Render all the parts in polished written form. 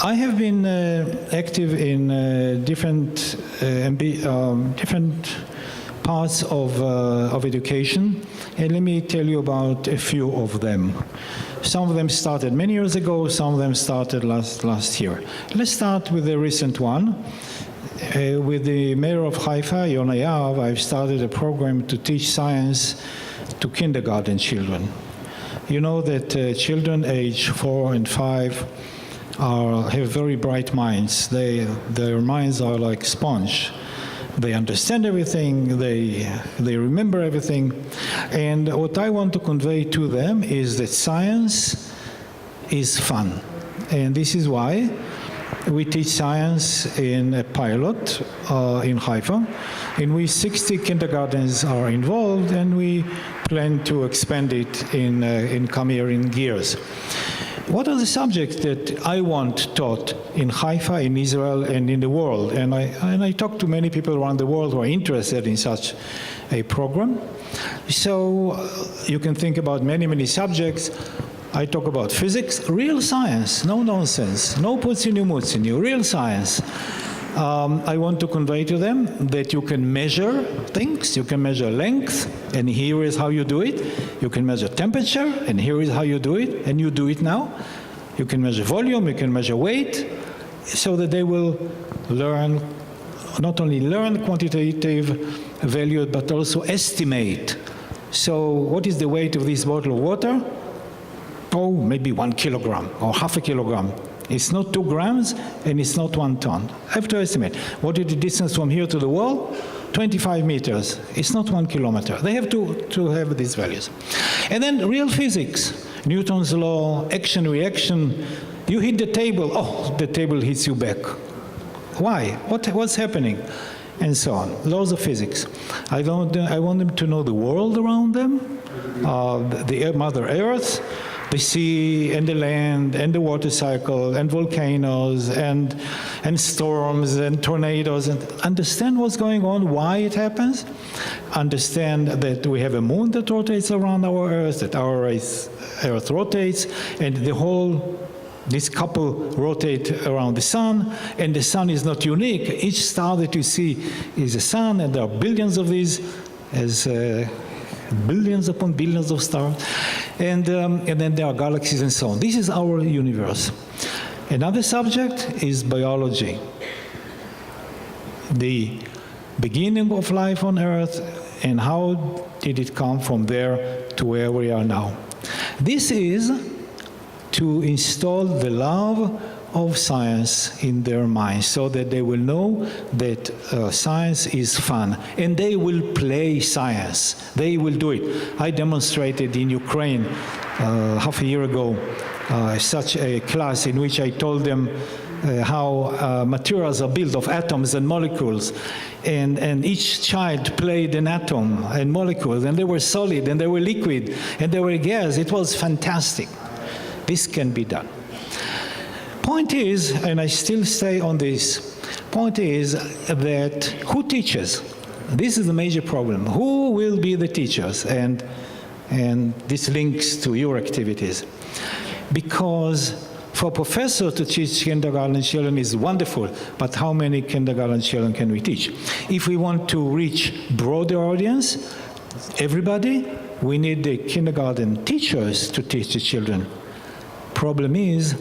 I have been active in different parts of education, and let me tell you about a few of them. Some of them started many years ago, some of them started last year. Let's start with the recent one. With the mayor of Haifa, Yona Yahav, I've started a program to teach science to kindergarten children. You know that children age 4 and 5 have very bright minds. Their minds are like sponge. They understand everything, they remember everything. And what I want to convey to them is that science is fun. And this is why we teach science in a pilot in Haifa, in which 60 kindergartens are involved, and we plan to expand it in coming years. What are the subjects that I want taught in Haifa, in Israel, and in the world? And I talk to many people around the world who are interested in such a program. So you can think about many, many subjects. I talk about physics, real science, no nonsense, no putsinu-mutsinu, real science. I want to convey to them that you can measure things, you can measure length, and here is how you do it. You can measure temperature, and here is how you do it, and you do it now. You can measure volume, you can measure weight, so that they will learn, not only learn quantitative value, but also estimate. So what is the weight of this bottle of water? Oh, maybe 1 kilogram or half a kilogram. It's not 2 grams and it's not 1 ton. I have to estimate. What is the distance from here to the wall? 25 meters. It's not 1 kilometer. They have to have these values. And then real physics. Newton's law, action, reaction. You hit the table, oh, the table hits you back. Why? What's happening? And so on. Laws of physics. I want them to know the world around them, the Mother Earth, the sea and the land and the water cycle and volcanoes and storms and tornadoes, and understand what's going on, why it happens, understand that we have a moon that rotates around our Earth, that our Earth rotates, and this couple rotate around the sun, and the sun is not unique. Each star that you see is a sun, and there are billions of these, as billions upon billions of stars, and then there are galaxies and so on. This is our universe. Another subject is biology. The beginning of life on Earth, and how did it come from there to where we are now. This is to install the love of science in their minds, so that they will know that science is fun, and they will play science. They will do it. I demonstrated in Ukraine half a year ago such a class in which I told them how materials are built of atoms and molecules, and each child played an atom and molecules, and they were solid, and they were liquid, and they were gas. It was fantastic. This can be done. Point is, and I still stay on this, point is that who teaches? This is the major problem. Who will be the teachers? And this links to your activities. Because for a professor to teach kindergarten children is wonderful, but how many kindergarten children can we teach? If we want to reach broader audience, everybody, we need the kindergarten teachers to teach the children. Problem is,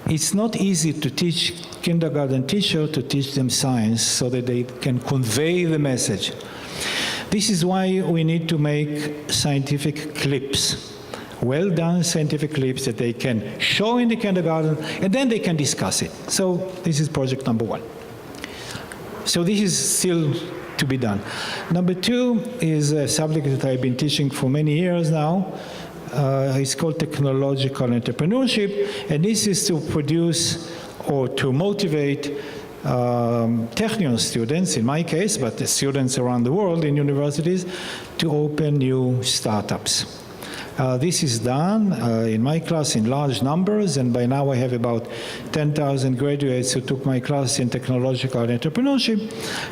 it's not easy to teach kindergarten teacher to teach them science so that they can convey the message. This is why we need to make scientific clips, well-done scientific clips that they can show in the kindergarten, and then they can discuss it. So this is project number 1. So this is still to be done. Number 2 is a subject that I've been teaching for many years now. It's called technological entrepreneurship, and this is to produce or to motivate Technion students, in my case, but the students around the world in universities, to open new startups. This is done in my class in large numbers, and by now I have about 10,000 graduates who took my class in technological entrepreneurship,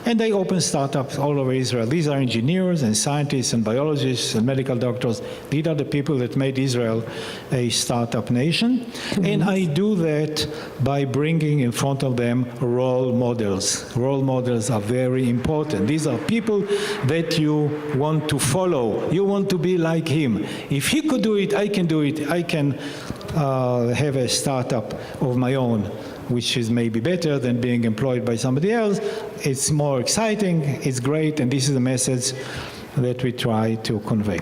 and I open startups all over Israel. These are engineers and scientists and biologists and medical doctors. These are the people that made Israel a startup nation. Mm-hmm. And I do that by bringing in front of them role models. Role models are very important. These are people that you want to follow. You want to be like him. If he could do it, I can do it. I can have a startup of my own, which is maybe better than being employed by somebody else. It's more exciting, it's great, and this is the message that we try to convey.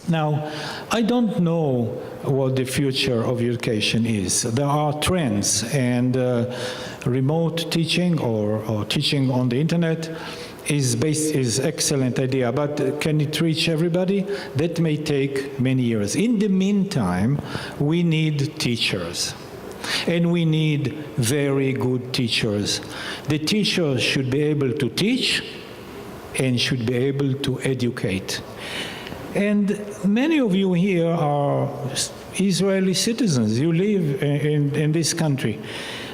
Now, I don't know what the future of education is. There are trends, and remote teaching or teaching on the internet is excellent idea, but can it reach everybody? That may take many years. In the meantime, we need teachers. And we need very good teachers. The teachers should be able to teach and should be able to educate. And many of you here are Israeli citizens. You live in this country.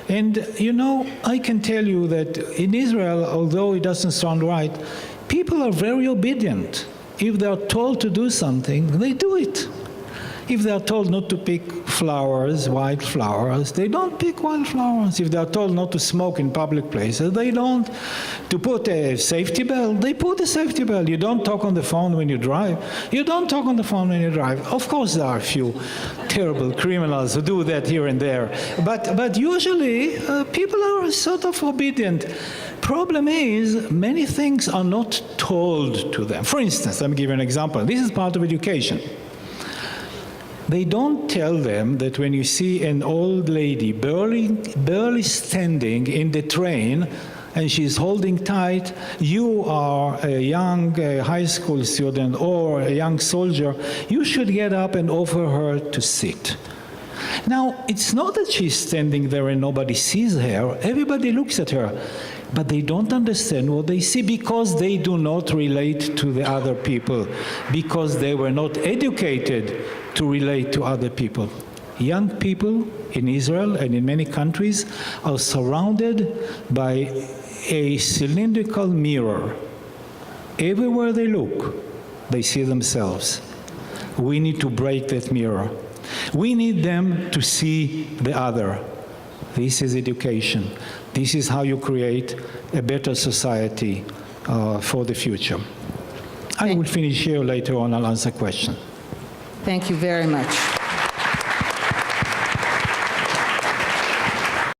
And, you know, I can tell you that in Israel, although it doesn't sound right, people are very obedient. If they are told to do something, they do it. If they are told not to pick flowers, white flowers, they don't pick white flowers. If they are told not to smoke in public places, they don't. To put a safety belt, they put a safety belt. You don't talk on the phone when you drive. You don't talk on the phone when you drive. Of course, there are a few terrible criminals who do that here and there. But usually, people are sort of obedient. Problem is, many things are not told to them. For instance, let me give you an example. This is part of education. They don't tell them that when you see an old lady barely standing in the train and she's holding tight, you are a young high school student or a young soldier, you should get up and offer her to sit. Now, it's not that she's standing there and nobody sees her. Everybody looks at her. But they don't understand what they see because they do not relate to the other people, because they were not educated to relate to other people. Young people in Israel and in many countries are surrounded by a cylindrical mirror. Everywhere they look, they see themselves. We need to break that mirror. We need them to see the other. This is education. This is how you create a better society for the future. I will finish here later on. I'll answer questions. Thank you very much.